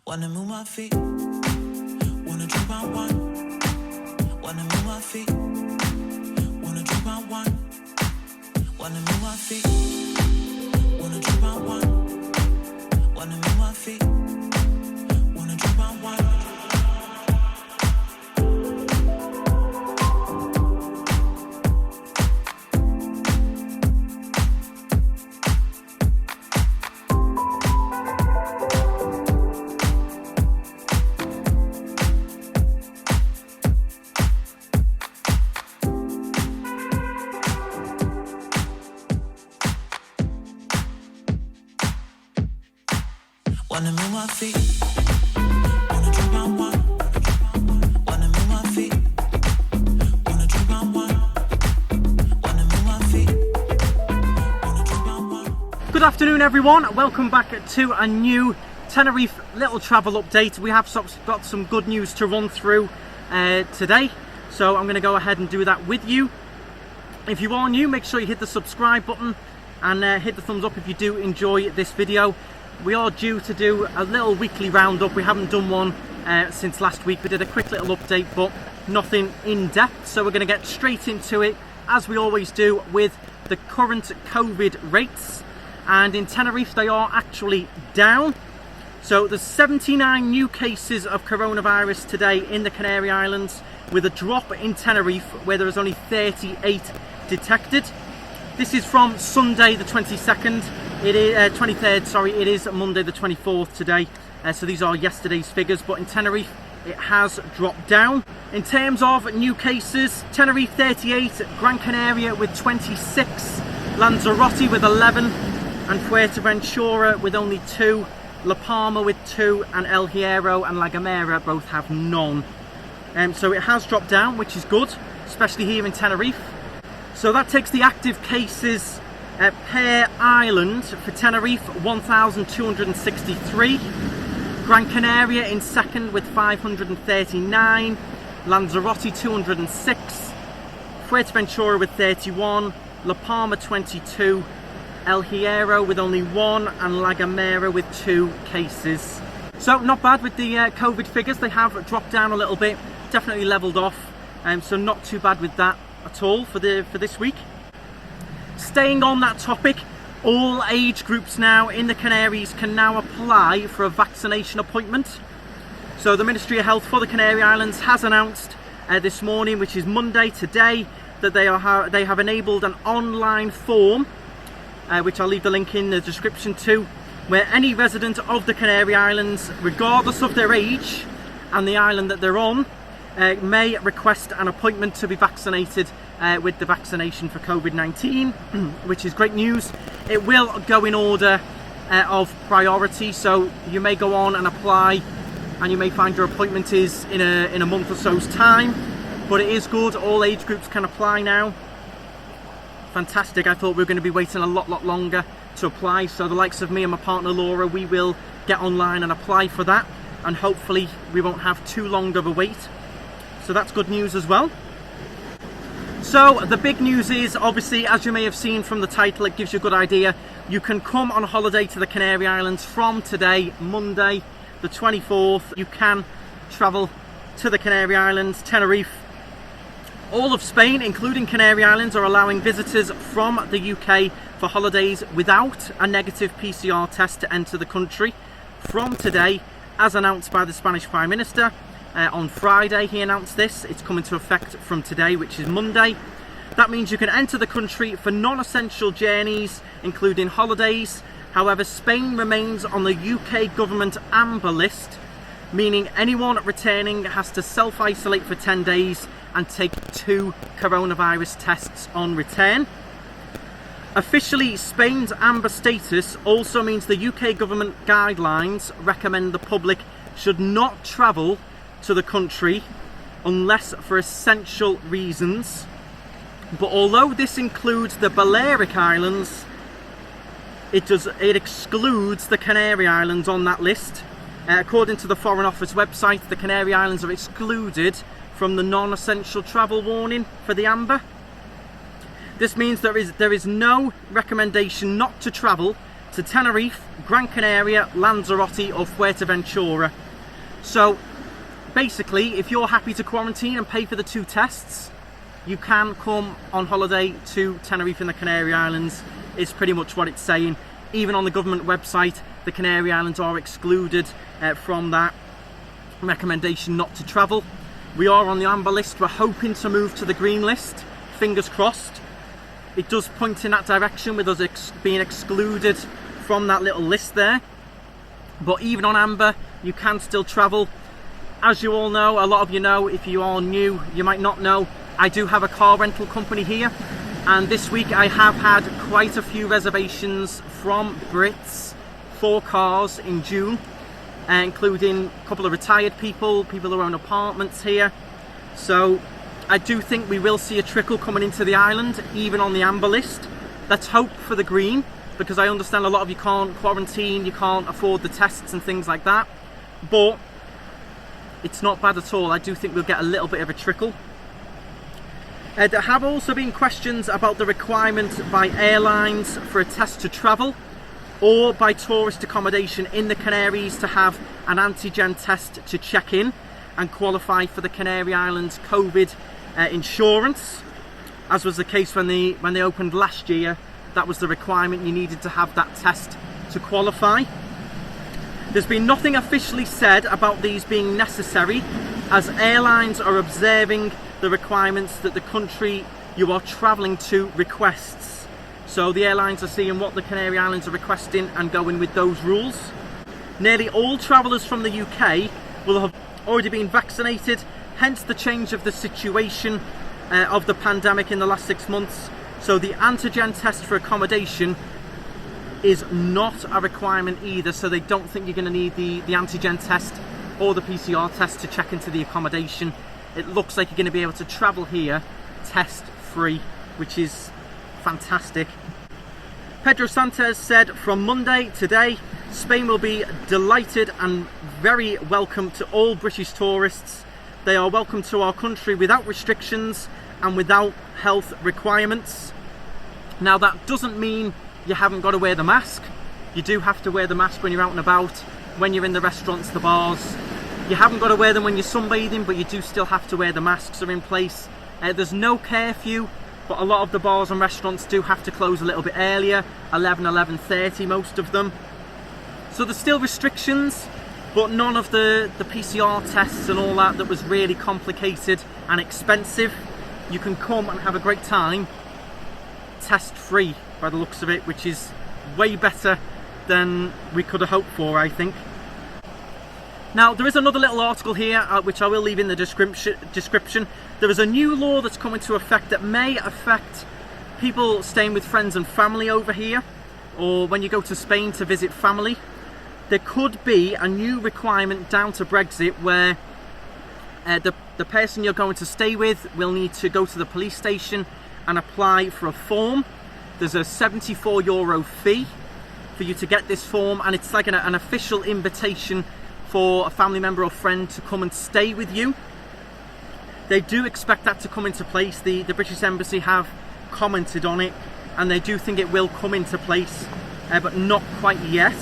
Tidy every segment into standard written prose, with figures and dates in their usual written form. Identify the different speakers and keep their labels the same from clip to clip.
Speaker 1: Wanna move my feet, wanna drink my wine. Wanna move my feet, wanna drink my wine. Wanna move my feet, wanna drink my wine. Wanna move my feet, wanna drink my wine. Wanna move my feet, wanna drink my wine. Wanna move my feet, wanna drink my wine. Wanna move my feet, wanna drink my wine.
Speaker 2: Good afternoon everyone, welcome back to a new Tenerife little travel update. We have got some good news to run through today, so I'm going to go ahead and do that with you. If you are new, make sure you hit the subscribe button and hit the thumbs up if you do enjoy this video. We are due to do a little weekly roundup. We haven't done one since last week. We did a quick little update, but nothing in depth. So we're going to get straight into it, as we always do, with the current COVID rates. And in Tenerife, they are actually down. So there's 79 new cases of coronavirus today in the Canary Islands, with a drop in Tenerife, where there is only 38 detected. This is from Sunday the 22nd. It is 23rd, sorry, it is Monday the 24th today. So these are yesterday's figures, but in Tenerife it has dropped down. In terms of new cases, Tenerife 38, Gran Canaria with 26, Lanzarote with 11, and Fuerteventura with only 2, La Palma with 2, and El Hierro and La Gomera both have none. So it has dropped down, which is good, especially here in Tenerife. So that takes the active cases per island for Tenerife 1,263, Gran Canaria in second with 539, Lanzarote 206, Fuerteventura with 31, La Palma 22, El Hierro with only 1, and La Gomera with 2 cases. So not bad with the COVID figures. They have dropped down a little bit, definitely leveled off, so not too bad with that at all for this week. Staying on that topic, all age groups now in the Canaries can now apply for a vaccination appointment. So the Ministry of Health for the Canary Islands has announced this morning, which is Monday today, that they have enabled an online form, which I'll leave the link in the description to, where any resident of the Canary Islands, regardless of their age and the island that they're on, may request an appointment to be vaccinated with the vaccination for COVID-19, which is great news. It will go in order of priority, so you may go on and apply and you may find your appointment is in a month or so's time, but it is good. All age groups can apply now. Fantastic. I thought we were going to be waiting a lot longer to apply, so the likes of me and my partner Laura, we will get online and apply for that, and hopefully we won't have too long of a wait. So that's good news as well. So the big news is, obviously, as you may have seen from the title, it gives you a good idea. You can come on holiday to the Canary Islands from today, Monday the 24th. You can travel to the Canary Islands, Tenerife. All of Spain, including Canary Islands, are allowing visitors from the UK for holidays without a negative PCR test to enter the country from today, as announced by the Spanish Prime Minister. On Friday he announced this. It's coming to effect from today, which is Monday. That means you can enter the country for non-essential journeys, including holidays. However, Spain remains on the UK government amber list, meaning anyone returning has to self-isolate for 10 days and take 2 coronavirus tests on return. Officially, Spain's amber status also means the UK government guidelines recommend the public should not travel to the country unless for essential reasons. But although this includes the Balearic Islands, it excludes the Canary Islands on that list. According to the Foreign Office website, the Canary Islands are excluded from the non-essential travel warning for the amber. This means there is no recommendation not to travel to Tenerife, Gran Canaria, Lanzarote or Fuerteventura. So basically, if you're happy to quarantine and pay for the 2 tests, you can come on holiday to Tenerife in the Canary Islands, is pretty much what it's saying. Even on the government website, the Canary Islands are excluded from that recommendation not to travel. We are on the amber list. We're hoping to move to the green list, fingers crossed. It does point in that direction with us being excluded from that little list there. But even on amber, you can still travel. As you all know, a lot of you know, if you are new, you might not know, I do have a car rental company here. And this week I have had quite a few reservations from Brits for cars in June, including a couple of retired people who own apartments here. So I do think we will see a trickle coming into the island, even on the amber list. Let's hope for the green, because I understand a lot of you can't quarantine, you can't afford the tests and things like that. But it's not bad at all. I do think we'll get a little bit of a trickle. There have also been questions about the requirement by airlines for a test to travel, or by tourist accommodation in the Canaries to have an antigen test to check in and qualify for the Canary Islands COVID insurance. As was the case when they opened last year, that was the requirement. You needed to have that test to qualify. There's been nothing officially said about these being necessary, as airlines are observing the requirements that the country you are travelling to requests. So the airlines are seeing what the Canary Islands are requesting and going with those rules. Nearly all travellers from the UK will have already been vaccinated, hence the change of the situation of the pandemic in the last 6 months. So the antigen test for accommodation is not a requirement either, so they don't think you're going to need the antigen test or the PCR test to check into the accommodation. It looks like you're going to be able to travel here test free, which is fantastic. Pedro Sanchez said from Monday today, Spain will be delighted and very welcome to all British tourists. They are welcome to our country without restrictions and without health requirements. Now that doesn't mean you haven't got to wear the mask. You do have to wear the mask when you're out and about, when you're in the restaurants, the bars. You haven't got to wear them when you're sunbathing, but you do still have to wear the masks are in place. There's no curfew, but a lot of the bars and restaurants do have to close a little bit earlier, 11:30 most of them. So there's still restrictions, but none of the PCR tests and all that was really complicated and expensive. You can come and have a great time test free by the looks of it, which is way better than we could have hoped for, I think. Now there is another little article here which I will leave in the description. There is a new law that's come into effect that may affect people staying with friends and family over here, or when you go to Spain to visit family. There could be a new requirement down to Brexit where the person you're going to stay with will need to go to the police station and apply for a form. There's a €74 fee for you to get this form, and it's like an official invitation for a family member or friend to come and stay with you. They do expect that to come into place. The British Embassy have commented on it, and they do think it will come into place, but not quite yet.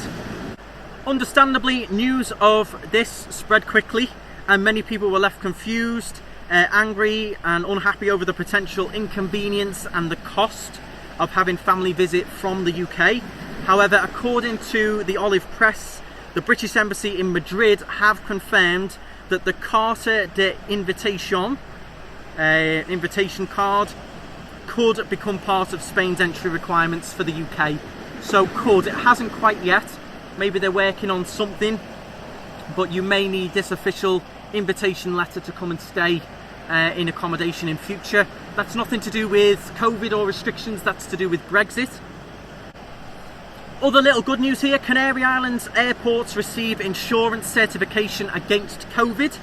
Speaker 2: Understandably, news of this spread quickly, and many people were left confused, angry and unhappy over the potential inconvenience and the cost of having family visit from the UK. However, according to the Olive Press, the British Embassy in Madrid have confirmed that the Carta de Invitación, invitation card, could become part of Spain's entry requirements for the UK. So could, it hasn't quite yet. Maybe they're working on something, but you may need this official invitation letter to come and stay in accommodation in future. That's nothing to do with COVID or restrictions, that's to do with Brexit. Other little good news here, Canary Islands airports receive insurance certification against COVID.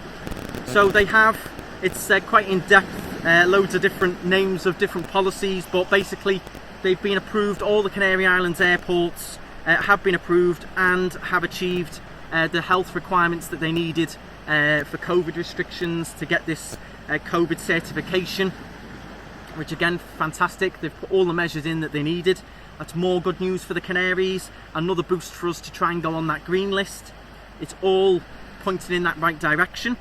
Speaker 2: So they have, it's quite in depth, loads of different names of different policies, but basically they've been approved. All the Canary Islands airports have been approved and have achieved the health requirements that they needed for COVID restrictions to get this COVID certification, which again, fantastic. They've put all the measures in that they needed. That's more good news for the Canaries, another boost for us to try and go on that green list. It's all pointing in that right direction.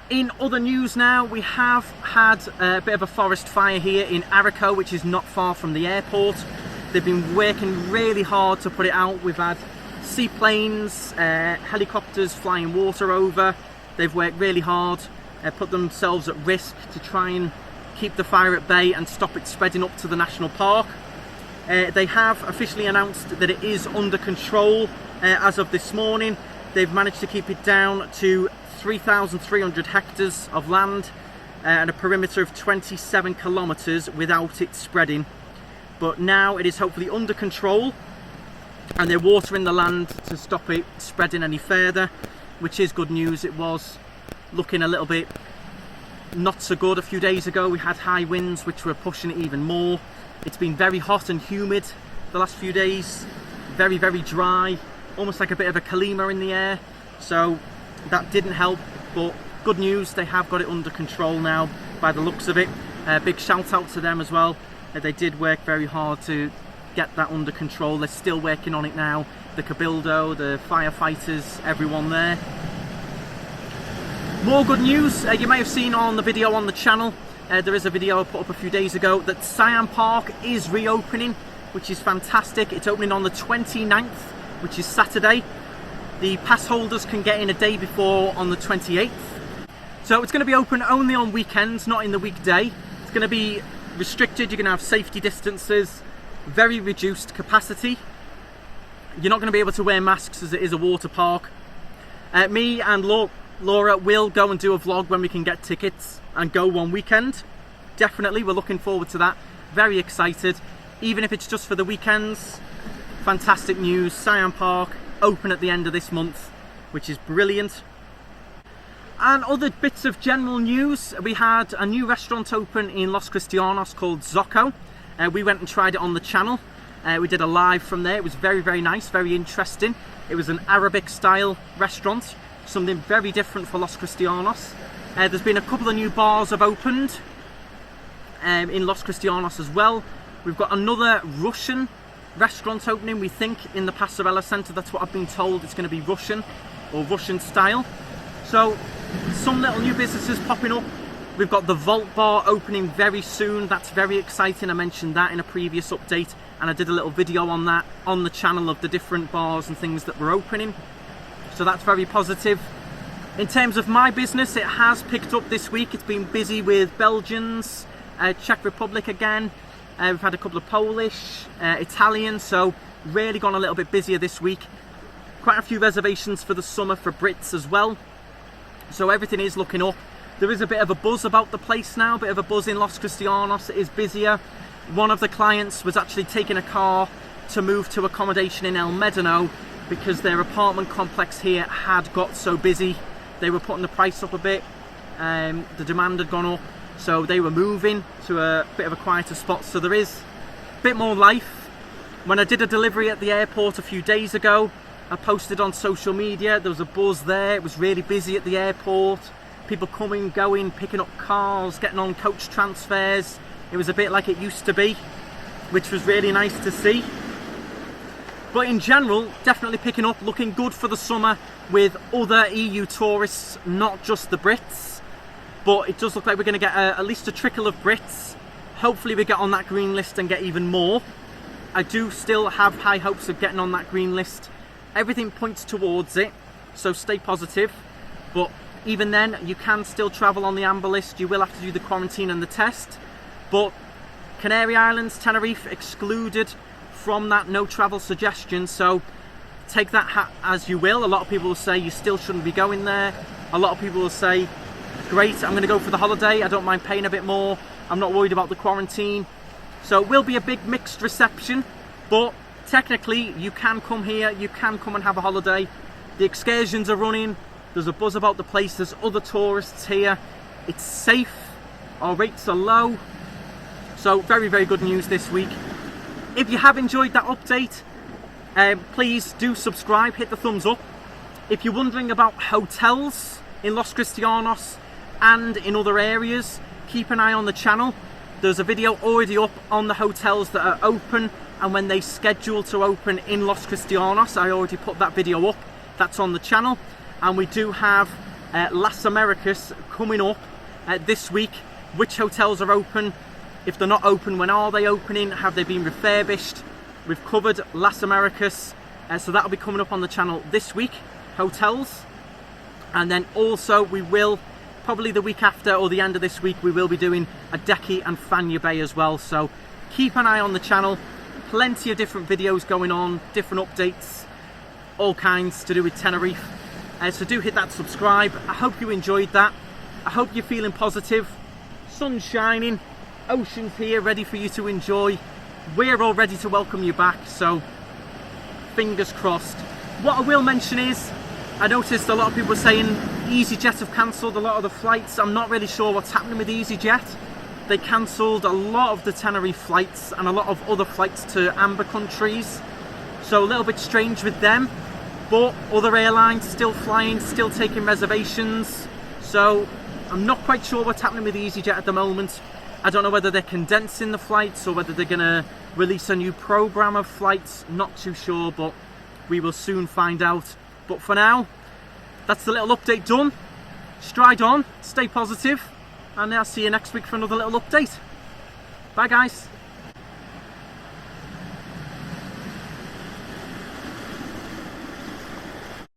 Speaker 2: In other news now, we have had a bit of a forest fire here in ARICO, which is not far from the airport. They've been working really hard to put it out. We've had seaplanes, helicopters flying water over. They've worked really hard, put themselves at risk to try and keep the fire at bay and stop it spreading up to the national park. They have officially announced that it is under control as of this morning. They've managed to keep it down to 3,300 hectares of land and a perimeter of 27 kilometres without it spreading. But now it is hopefully under control, and they're watering the land to stop it spreading any further, which is good news. It was looking a little bit not so good a few days ago. We had high winds which were pushing it even more. It's been very hot and humid the last few days, very dry, almost like a bit of a kalima in the air, so that didn't help. But good news, they have got it under control now by the looks of it. Big shout out to them as well. They did work very hard to get that under control. They're still working on it now. The Cabildo, the firefighters, everyone there. More good news, you may have seen on the video on the channel, there is a video I put up a few days ago that SUAM Park is reopening, which is fantastic. It's opening on the 29th, which is Saturday. The pass holders can get in a day before on the 28th. So it's going to be open only on weekends, not in the weekday. It's going to be restricted. You're going to have safety distances, very reduced capacity. You're not going to be able to wear masks as it is a water park. Me and Laura will go and do a vlog when we can get tickets and go one weekend. Definitely, we're looking forward to that. Very excited. Even if it's just for the weekends. Fantastic news. SUAM Park open at the end of this month, which is brilliant. And other bits of general news, we had a new restaurant open in Los Cristianos called Zocco. We went and tried it on the channel. We did a live from there. It was very nice, very interesting. It was an Arabic style restaurant, something very different for Los Cristianos. There's been a couple of new bars have opened in Los Cristianos as well. We've got another Russian restaurant opening, we think, in the Passerella Centre. That's what I've been told. It's going to be Russian or Russian style. So some little new businesses popping up. We've got the Vault Bar opening very soon. That's very exciting. I mentioned that in a previous update, and I did a little video on that on the channel of the different bars and things that were opening. So that's very positive. In terms of my business, it has picked up this week. It's been busy with Belgians, Czech Republic again. We've had a couple of Polish, Italian, so really gone a little bit busier this week. Quite a few reservations for the summer for Brits as well. So everything is looking up. There is a bit of a buzz about the place now, a bit of a buzz in Los Cristianos. It is busier. One of the clients was actually taking a car to move to accommodation in El Médano because their apartment complex here had got so busy. They were putting the price up a bit. The demand had gone up. So they were moving to a bit of a quieter spot. So there is a bit more life. When I did a delivery at the airport a few days ago, I posted on social media, there was a buzz there. It was really busy at the airport. People coming, going, picking up cars, getting on coach transfers. It was a bit like it used to be, which was really nice to see. But in general, definitely picking up, looking good for the summer with other EU tourists, not just the Brits. But it does look like we're going to get at least a trickle of Brits. Hopefully we get on that green list and get even more. I do still have high hopes of getting on that green list. Everything points towards it, so stay positive. But even then, you can still travel on the amber list. You will have to do the quarantine and the test. But Canary Islands, Tenerife excluded from that no travel suggestion. So take that as you will. A lot of people will say you still shouldn't be going there. A lot of people will say, great, I'm going to go for the holiday. I don't mind paying a bit more. I'm not worried about the quarantine. So it will be a big mixed reception. But technically, you can come here. You can come and have a holiday. The excursions are running. There's a buzz about the place. There's other tourists here. It's safe. Our rates are low. So very good news this week. If you have enjoyed that update, please do subscribe. Hit the thumbs up. If you're wondering about hotels in Los Cristianos and in other areas, keep an eye on the channel. There's a video already up on the hotels that are open and when they schedule to open in Los Cristianos. I already put that video up, that's on the channel. And we do have Las Americas coming up this week. Which hotels are open? If they're not open, when are they opening? Have they been refurbished? We've covered Las Americas, so that'll be coming up on the channel this week, hotels. And then also we will, probably the week after or the end of this week, we will be doing Adeje and Fania Bay as well. So keep an eye on the channel, plenty of different videos going on, different updates, all kinds to do with Tenerife. So do hit that subscribe. I hope you enjoyed that. I hope you're feeling positive. Sun's shining, ocean's here ready for you to enjoy. We're all ready to welcome you back, so fingers crossed. What I will mention is, I noticed a lot of people saying EasyJet have cancelled a lot of the flights. I'm not really sure what's happening with EasyJet. They cancelled a lot of the Tenerife flights and a lot of other flights to amber countries. So a little bit strange with them. But other airlines still flying, still taking reservations. So I'm not quite sure what's happening with EasyJet at the moment. I don't know whether they're condensing the flights or whether they're going to release a new program of flights. Not too sure, but we will soon find out. But for now, that's the little update done. Stride on, stay positive, and I'll see you next week for another little update. Bye guys.